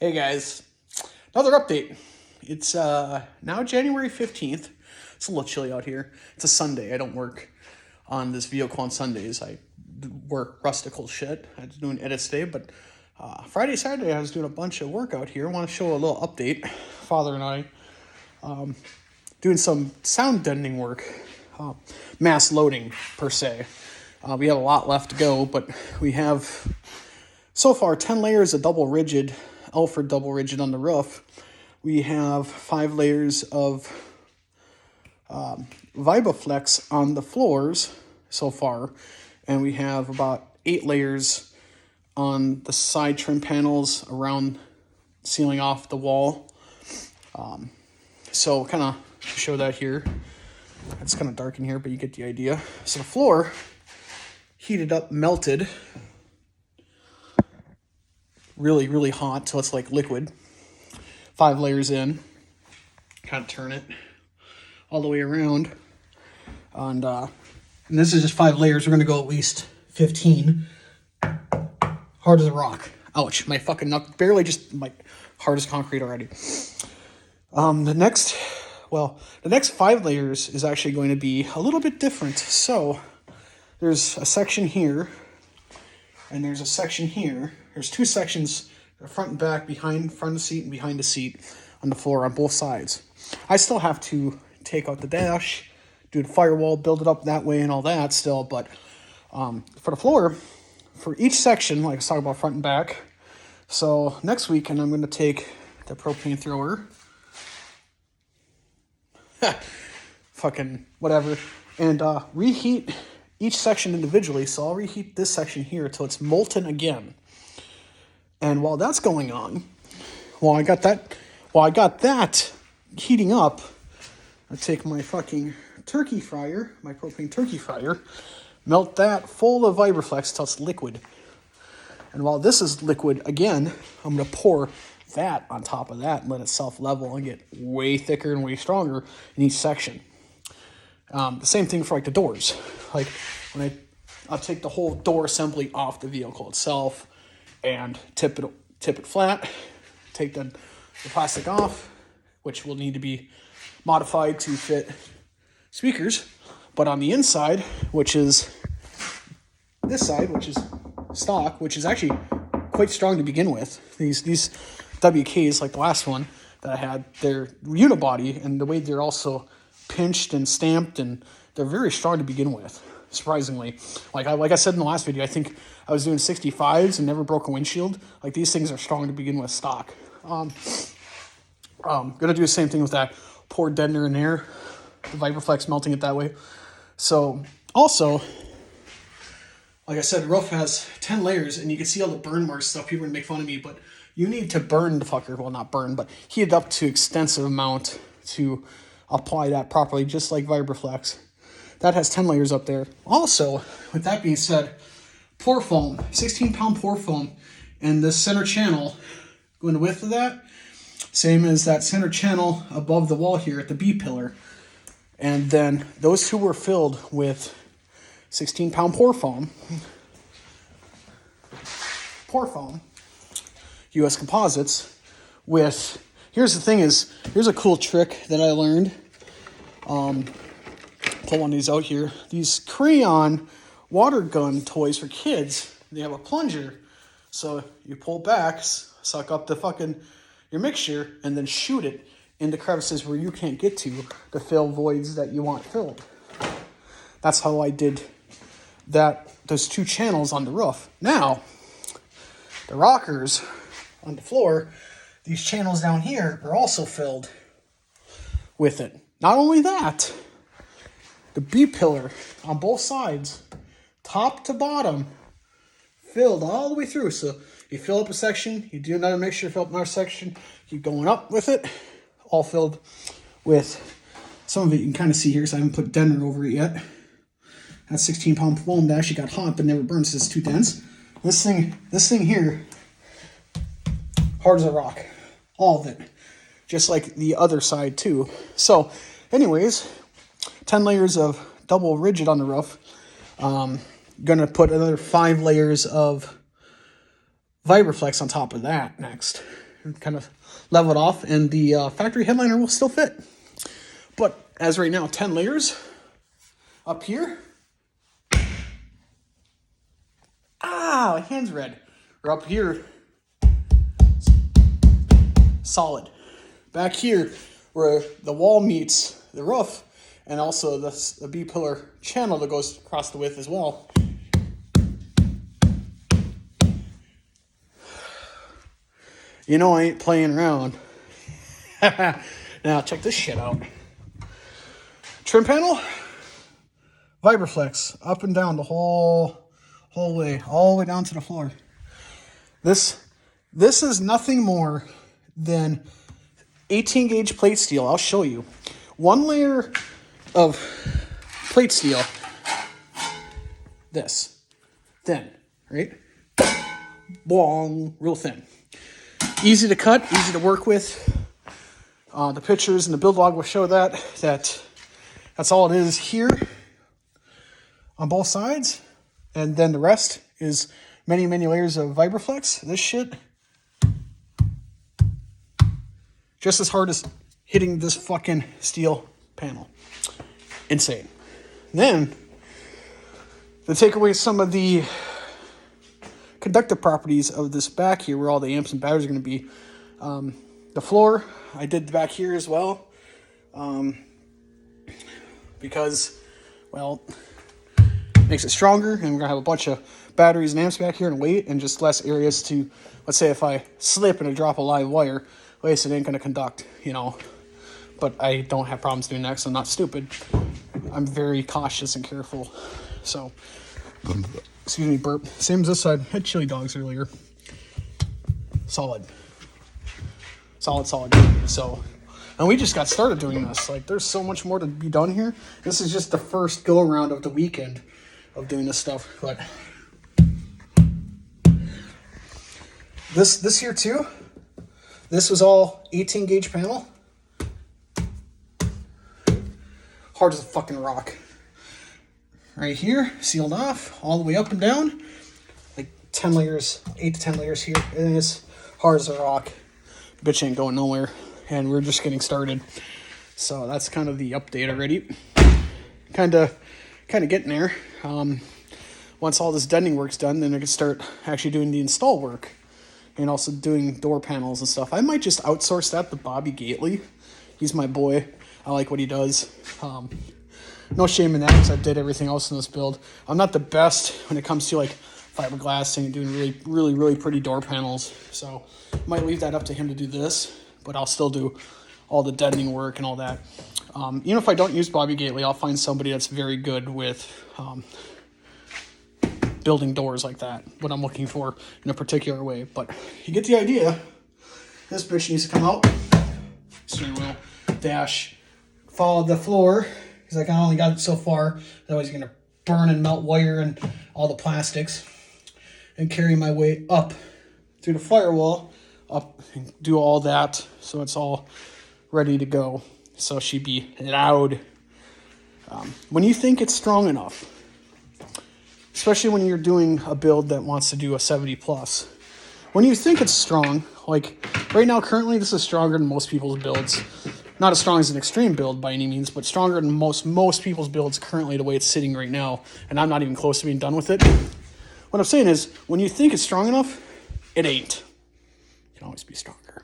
Hey guys, another update. It's now January 15th. It's a little chilly out here. It's a Sunday. I don't work on this vehicle on Sundays. I work rustical shit. I was doing edits today, but Friday, Saturday, I was doing a bunch of work out here. I want to show a little update. Father and I doing some sound deadening work, mass loading per se. We have a lot left to go, but we have so far 10 layers of double rigid, Alfred double rigid on the roof. We have 5 layers of Vibaflex on the floors so far, and we have about 8 layers on the side trim panels around sealing off the wall. So kind of show that here. It's kind of dark in here, but you get the idea. So the floor heated up, melted, really, really hot, so it's like liquid. 5 layers in, kind of turn it all the way around. And this is just 5 layers. We're going to go at least 15. Hard as a rock. Ouch, my fucking knuckle, barely just like hard as concrete already. The next 5 layers is actually going to be a little bit different. So there's a section here, and there's a section here. There's 2 sections, front and back, front of the seat and behind the seat on the floor on both sides. I still have to take out the dash, do the firewall, build it up that way and all that still, but for the floor, for each section, like I was talking about front and back, so next weekend I'm going to take the propane thrower, fucking whatever, and reheat each section individually. So I'll reheat this section here till it's molten again. And while that's going on, while I got that heating up, I take my fucking turkey fryer, my propane turkey fryer, melt that full of Vibraflex till it's liquid. And while this is liquid again, I'm going to pour that on top of that and let it self-level and get way thicker and way stronger in each section. The same thing for like the doors. Like when I'll take the whole door assembly off the vehicle itself and tip it flat, take the plastic off, which will need to be modified to fit speakers. But on the inside, which is this side, which is stock, which is actually quite strong to begin with. These WKs, like the last one that I had, they're unibody, and the way they're also pinched and stamped, and they're very strong to begin with. Surprisingly, like I said in the last video, I think I was doing 65s and never broke a windshield. Like these things are strong to begin with, stock. Gonna do the same thing with that. Pour deadener in there, the Vibraflex, melting it that way. So also, like I said, the roof has 10 layers, and you can see all the burn marks stuff. People are gonna make fun of me, but you need to burn the fucker. Well, not burn, but heat it up to extensive amount to apply that properly, just like Vibraflex. That has 10 layers up there. Also, with that being said, pour foam, 16-pound pour foam, and the center channel, going the width of that, same as that center channel above the wall here at the B pillar. And then those 2 were filled with 16-pound pour foam, US Composites, with, here's a cool trick that I learned. Pull one of these out here. These crayon water gun toys for kids, they have a plunger. So you pull back, suck up your mixture, and then shoot it into crevices where you can't get to fill voids that you want filled. That's how I did those 2 channels on the roof. Now, the rockers on the floor, these channels down here are also filled with it. Not only that, the B pillar on both sides, top to bottom, filled all the way through. So you fill up a section, you do another mixture, fill up another section, keep going up with it, all filled with, some of it you can kind of see here, so I haven't put deadener over it yet. That 16-pound foam that actually got hot but never burned, so it's too dense. This thing here, hard as a rock, all of it, just like the other side too. So anyways, 10 layers of double rigid on the roof. Gonna put another 5 layers of Vibraflex on top of that next. kind of level it off, and the factory headliner will still fit. But as right now, 10 layers up here. My hand's red. Or up here, solid. Back here, where the wall meets the roof, and also the B-pillar channel that goes across the width as well. You know I ain't playing around. Now check this shit out. Trim panel, Vibraflex, up and down the whole way, all the way down to the floor. This is nothing more than 18 gauge plate steel. I'll show you. One layer of plate steel, this, thin, right? Long, real thin. Easy to cut, easy to work with. The pictures and the build log will show that's all it is here on both sides. And then the rest is many, many layers of Vibraflex. This shit, just as hard as hitting this fucking steel panel. Insane. Then, to take away some of the conductive properties of this back here, where all the amps and batteries are going to be, the floor, I did back here as well. Because, well, makes it stronger, and we're going to have a bunch of batteries and amps back here and weight, and just less areas to, let's say if I slip and I drop a live wire, at least it ain't going to conduct, you know. But I don't have problems doing that because I'm not stupid. I'm very cautious and careful. So, excuse me, burp. Same as this side. I had chili dogs earlier. Solid. Solid. So, and we just got started doing this. Like, there's so much more to be done here. This is just the first go around of the weekend of doing this stuff. But this here too, this was all 18 gauge panel. Hard as a fucking rock. Right here, sealed off, all the way up and down. Like 10 layers, 8 to 10 layers here. It is hard as a rock. Bitch ain't going nowhere. And we're just getting started. So that's kind of the update already. Kind of getting there. Once all this deadening work's done, then I can start actually doing the install work. And also doing door panels and stuff. I might just outsource that to Bobby Gately. He's my boy. I like what he does. No shame in that because I did everything else in this build. I'm not the best when it comes to like fiberglassing and doing really pretty door panels. So I might leave that up to him to do this, but I'll still do all the deadening work and all that. Even if I don't use Bobby Gately, I'll find somebody that's very good with building doors like that, what I'm looking for in a particular way. But you get the idea. This bitch needs to come out. Steering wheel, dash, follow the floor, because I only got it so far. Otherwise, you're going to burn and melt wire and all the plastics. And carry my way up through the firewall, up and do all that, so it's all ready to go. So she'd be loud. When you think it's strong enough, especially when you're doing a build that wants to do a 70 plus, when you think it's strong, like right now, currently this is stronger than most people's builds. Not as strong as an extreme build by any means, but stronger than most people's builds currently the way it's sitting right now. And I'm not even close to being done with it. What I'm saying is, when you think it's strong enough, it ain't. It can always be stronger.